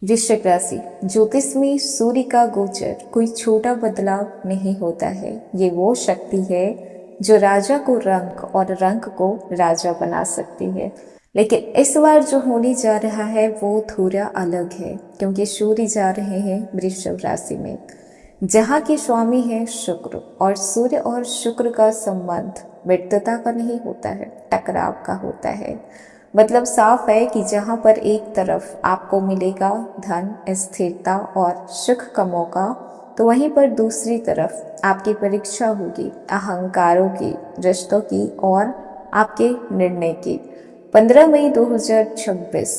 वृश्चिक राशि। ज्योतिष में सूर्य का गोचर कोई छोटा बदलाव नहीं होता है। ये वो शक्ति है जो राजा को रंक और रंक को राजा बना सकती है। लेकिन इस बार जो होने जा रहा है वो थोड़ा अलग है, क्योंकि सूर्य जा रहे हैं वृश्चिक राशि में, जहाँ के स्वामी है शुक्र। और सूर्य और शुक्र का संबंध मित्रता का नहीं होता है, टकराव का होता है। मतलब साफ है कि जहाँ पर एक तरफ आपको मिलेगा धन, स्थिरता और सुख का मौका, तो वहीं पर दूसरी तरफ आपकी परीक्षा होगी अहंकारों की, रिश्तों की और आपके निर्णय की। 15 मई 2026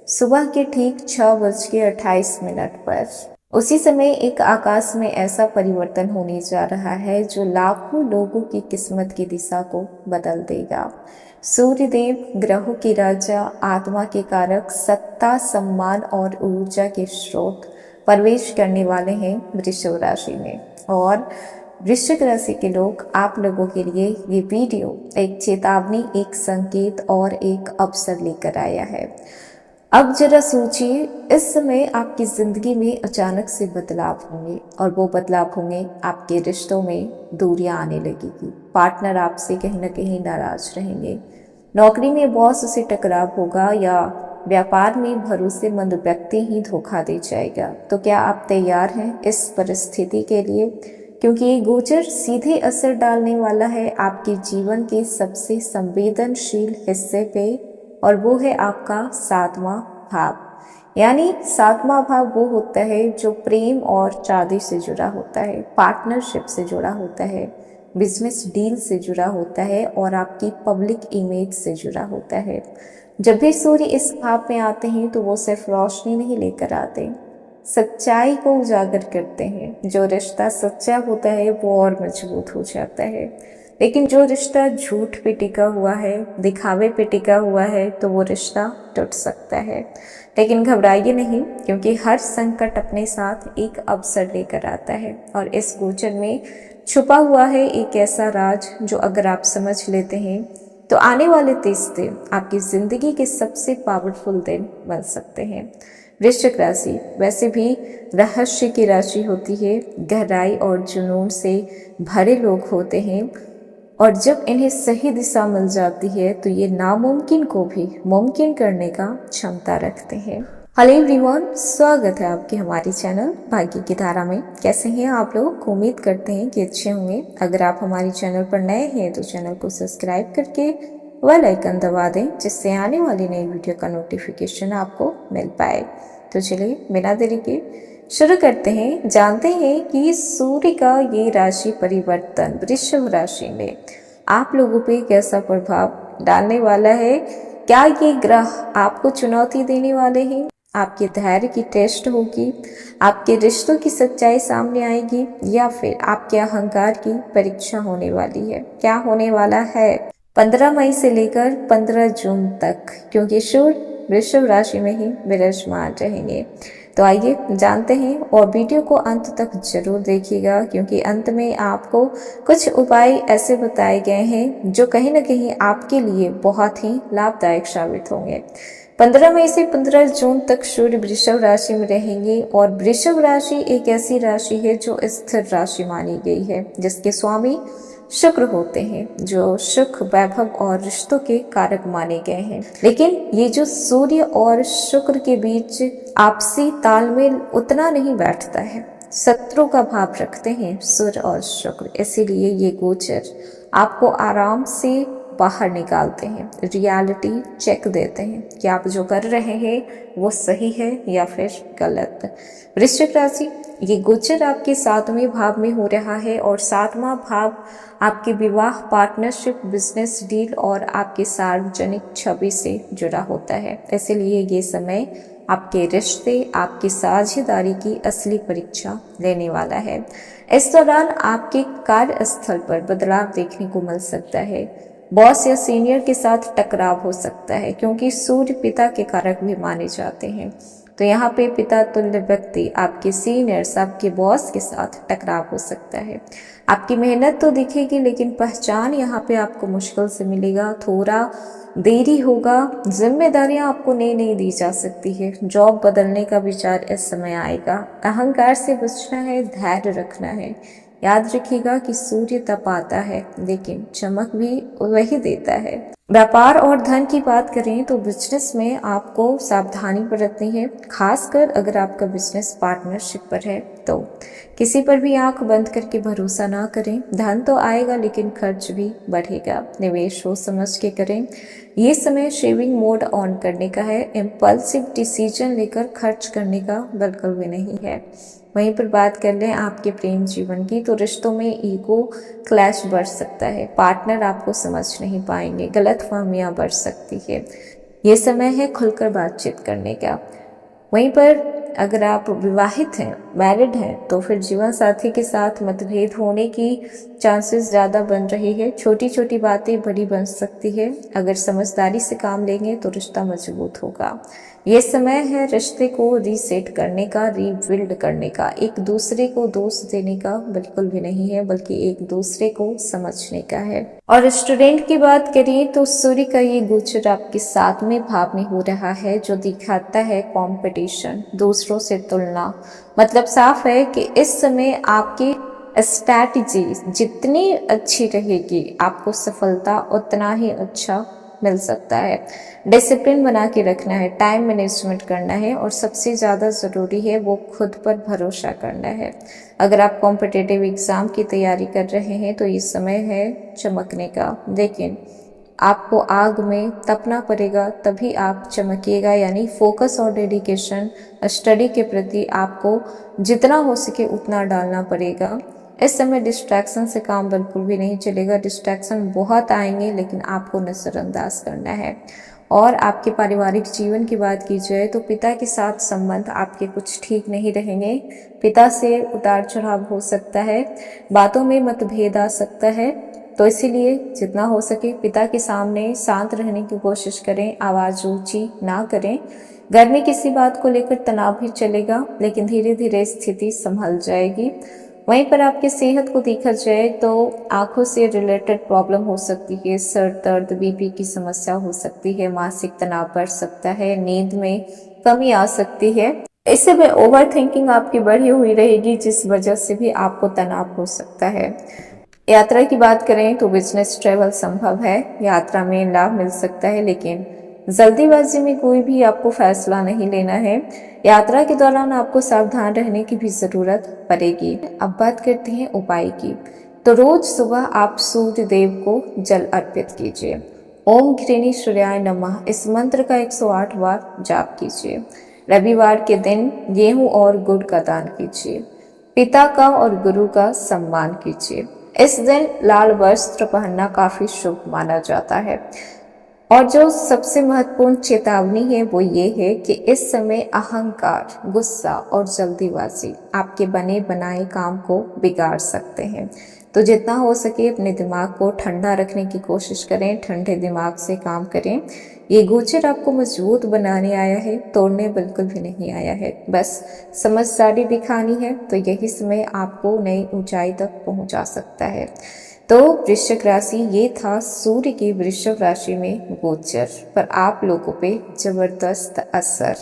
सुबह के ठीक 6:28 पर उसी समय एक आकाश में ऐसा परिवर्तन होने जा रहा है जो लाखों लोगों की किस्मत की दिशा को बदल देगा। सूर्यदेव ग्रहों के राजा, आत्मा के कारक, सत्ता, सम्मान और ऊर्जा के स्रोत प्रवेश करने वाले हैं वृश्चिक राशि में। और वृश्चिक राशि के लोग, आप लोगों के लिए ये वीडियो एक चेतावनी, एक संकेत और एक अवसर लेकर आया है। अब जरा सोचिए, इस समय आपकी जिंदगी में अचानक से बदलाव होंगे, और वो बदलाव होंगे आपके रिश्तों में दूरियां आने लगेगी। पार्टनर आपसे कहीं ना कहीं नाराज रहेंगे, नौकरी में बॉस से टकराव होगा, या व्यापार में भरोसेमंद व्यक्ति ही धोखा दे जाएगा। तो क्या आप तैयार हैं इस परिस्थिति के लिए? क्योंकि ये गोचर सीधे असर डालने वाला है आपके जीवन के सबसे संवेदनशील हिस्से पे, और वो है आपका 7वां भाव। यानी 7वां भाव वो होता है जो प्रेम और शादी से जुड़ा होता है, पार्टनरशिप से जुड़ा होता है, बिजनेस डील से जुड़ा होता है और आपकी पब्लिक इमेज से जुड़ा होता है। जब भी सूर्य इस भाव में आते हैं तो वो सिर्फ रोशनी नहीं लेकर आते, सच्चाई को उजागर करते हैं। जो रिश्ता सच्चा होता है वो और मजबूत हो जाता है, लेकिन जो रिश्ता झूठ पे टिका हुआ है, दिखावे पे टिका हुआ है, तो वो रिश्ता टूट सकता है। लेकिन घबराइए नहीं, क्योंकि हर संकट अपने साथ एक अवसर लेकर आता है, और इस गोचर में छुपा हुआ है एक ऐसा राज जो अगर आप समझ लेते हैं तो आने वाले 30 दिन आपकी जिंदगी के सबसे पावरफुल दिन बन सकते हैं। वृश्चिक राशि वैसे भी रहस्य की राशि होती है, गहराई और जुनून से भरे लोग होते हैं, और जब इन्हें सही दिशा मिल जाती है तो ये नामुमकिन को भी मुमकिन करने का क्षमता रखते हैं। हेलो एवरीवन, स्वागत है आपके हमारे चैनल भाग्य की धारा में। कैसे हैं आप लोग? उम्मीद करते हैं कि अच्छे होंगे। अगर आप हमारे चैनल पर नए हैं तो चैनल को सब्सक्राइब करके बेल आइकन दबा दें, जिससे आने वाली नई वीडियो का नोटिफिकेशन आपको मिल पाए। तो चलिए बिना देरी के शुरू करते हैं। जानते हैं कि सूर्य का ये राशि परिवर्तन वृश्चिक राशि में आप लोगों पे कैसा प्रभाव डालने वाला है। क्या ये ग्रह आपको चुनौती देने वाले हैं? आपके धैर्य की टेस्ट होगी, आपके रिश्तों की सच्चाई सामने आएगी, या फिर आपके अहंकार की परीक्षा होने वाली है? क्या होने वाला है 15 मई से लेकर 15 जून तक, क्योंकि सूर्य वृश्चिक राशि में ही विराजमान रहेंगे। तो आइए जानते हैं, और वीडियो को अंत तक जरूर देखिएगा, क्योंकि अंत में आपको कुछ उपाय ऐसे बताए गए हैं जो कहीं ना कहीं आपके लिए बहुत ही लाभदायक साबित होंगे। 15 मई से 15 जून तक सूर्य वृषभ राशि में रहेंगे, और वृषभ राशि एक ऐसी राशि है जो स्थिर राशि मानी गई है, जिसके स्वामी शुक्र होते हैं, जो सुख, वैभव और रिश्तों के कारक माने गए हैं। लेकिन ये जो सूर्य और शुक्र के बीच आपसी तालमेल उतना नहीं बैठता है, शत्रु का भाव रखते हैं सूर्य और शुक्र। इसीलिए ये गोचर आपको आराम से बाहर निकालते हैं, रियलिटी चेक देते हैं कि आप जो कर रहे हैं वो सही है या फिर गलत। वृश्चिक राशि, ये गोचर आपके 7वें भाव में हो रहा है, और 7वां भाव आपके विवाह, पार्टनरशिप, बिजनेस डील और आपके सार्वजनिक छवि से जुड़ा होता है। इसलिए ये समय आपके रिश्ते, आपकी साझेदारी की असली परीक्षा लेने वाला है। इस दौरान आपके कार्यस्थल पर बदलाव देखने को मिल सकता है। बॉस या सीनियर के साथ टकराव हो सकता है, क्योंकि सूर्य पिता के कारक भी माने जाते हैं। तो यहाँ पे पिता तुल्य व्यक्ति, आपके सीनियर्स, आपके बॉस के साथ टकराव हो सकता है। आपकी मेहनत तो दिखेगी लेकिन पहचान यहाँ पे आपको मुश्किल से मिलेगा, थोड़ा देरी होगा। जिम्मेदारियां आपको नई नई दी जा सकती है। जॉब बदलने का विचार इस समय आएगा। अहंकार से बचना है, धैर्य रखना है। याद रखिएगा कि सूर्य तपाता है लेकिन चमक भी वही देता है। व्यापार और धन की बात करें तो बिजनेस में आपको सावधानी बरतनी है, खासकर अगर आपका बिजनेस पार्टनरशिप पर है तो किसी पर भी आंख बंद करके भरोसा ना करें। धन तो आएगा लेकिन खर्च भी बढ़ेगा। निवेश सोच समझ के करें। ये समय शेविंग मोड ऑन करने का है, इम्पल्सिव डिसीजन लेकर खर्च करने का बिल्कुल भी नहीं है। वहीं पर बात कर लें आपके प्रेम जीवन की तो रिश्तों में ईगो क्लैश बढ़ सकता है। पार्टनर आपको समझ नहीं पाएंगे, गलतफहमियां बढ़ सकती है। ये समय है खुलकर बातचीत करने का। वहीं पर अगर आप विवाहित हैं, मैरिड हैं, तो फिर जीवन साथी के साथ मतभेद होने की चांसेस ज़्यादा बन रही है। छोटी छोटी बातें बड़ी बन सकती है। अगर समझदारी से काम लेंगे तो रिश्ता मजबूत होगा। ये समय है रिश्ते को रीसेट करने का, रीबिल्ड करने का। एक दूसरे को दोष देने का बिल्कुल भी नहीं है, बल्कि एक दूसरे को समझने का है। और स्टूडेंट की बात करें तो सूर्य का ये गोचर आपके 7वें भाव में हो रहा है, जो दिखाता है कंपटीशन, दूसरों से तुलना। मतलब साफ है कि इस समय आपकी स्ट्रैटेजी जितनी अच्छी रहेगी, आपको सफलता उतना ही अच्छा मिल सकता है। डिसिप्लिन बना के रखना है, टाइम मैनेजमेंट करना है और सबसे ज़्यादा ज़रूरी है वो खुद पर भरोसा करना है। अगर आप कॉम्पिटिटिव एग्ज़ाम की तैयारी कर रहे हैं तो ये समय है चमकने का, लेकिन आपको आग में तपना पड़ेगा तभी आप चमकिएगा। यानी फोकस और डेडिकेशन स्टडी के प्रति आपको जितना हो सके उतना डालना पड़ेगा। इस समय डिस्ट्रैक्शन से काम बिल्कुल भी नहीं चलेगा। डिस्ट्रैक्शन बहुत आएंगे लेकिन आपको नज़रअंदाज करना है। और आपके पारिवारिक जीवन की बात की जाए तो पिता के साथ संबंध आपके कुछ ठीक नहीं रहेंगे। पिता से उतार चढ़ाव हो सकता है, बातों में मतभेद आ सकता है। तो इसीलिए जितना हो सके पिता के सामने शांत रहने की कोशिश करें, आवाज़ ऊंची ना करें। घर में किसी बात को लेकर तनाव भी चलेगा लेकिन धीरे धीरे स्थिति संभल जाएगी। वहीं पर आपकी सेहत को देखा जाए तो आंखों से रिलेटेड प्रॉब्लम हो सकती है, सर दर्द, बीपी की समस्या हो सकती है, मानसिक तनाव बढ़ सकता है, नींद में कमी आ सकती है। इस समय ओवर थिंकिंग आपकी बढ़ी हुई रहेगी जिस वजह से भी आपको तनाव हो सकता है। यात्रा की बात करें तो बिजनेस ट्रैवल संभव है, यात्रा में लाभ मिल सकता है लेकिन जल्दीबाजी में कोई भी आपको फैसला नहीं लेना है। यात्रा के दौरान आपको सावधान रहने की भी जरूरत पड़ेगी। अब बात करते हैं उपाय की। तो रोज सुबह आप सूर्य देव को जल अर्पित कीजिए। ओम घृणी सूर्याय नमः इस मंत्र का 108 बार जाप कीजिए। रविवार के दिन गेहूं और गुड़ का दान कीजिए। पिता का और गुरु का सम्मान कीजिए। इस दिन लाल वस्त्र पहनना काफी शुभ माना जाता है। और जो सबसे महत्वपूर्ण चेतावनी है वो ये है कि इस समय अहंकार, गुस्सा और जल्दीबाजी आपके बने बनाए काम को बिगाड़ सकते हैं। तो जितना हो सके अपने दिमाग को ठंडा रखने की कोशिश करें, ठंडे दिमाग से काम करें। ये गोचर आपको मजबूत बनाने आया है, तोड़ने बिल्कुल भी नहीं आया है। बस समझदारी दिखानी है तो यही समय आपको नई ऊंचाई तक पहुंचा सकता है। तो वृश्चिक राशि ये था सूर्य की वृश्चिक राशि में गोचर पर आप लोगों पे जबरदस्त असर।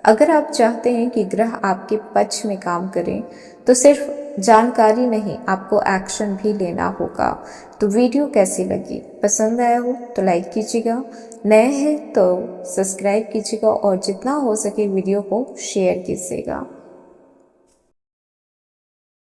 अगर आप चाहते हैं कि ग्रह आपके पक्ष में काम करें तो सिर्फ जानकारी नहीं, आपको एक्शन भी लेना होगा। तो वीडियो कैसी लगी, पसंद आया हो तो लाइक कीजिएगा, नए हैं तो सब्सक्राइब कीजिएगा और जितना हो सके वीडियो को शेयर कीजिएगा।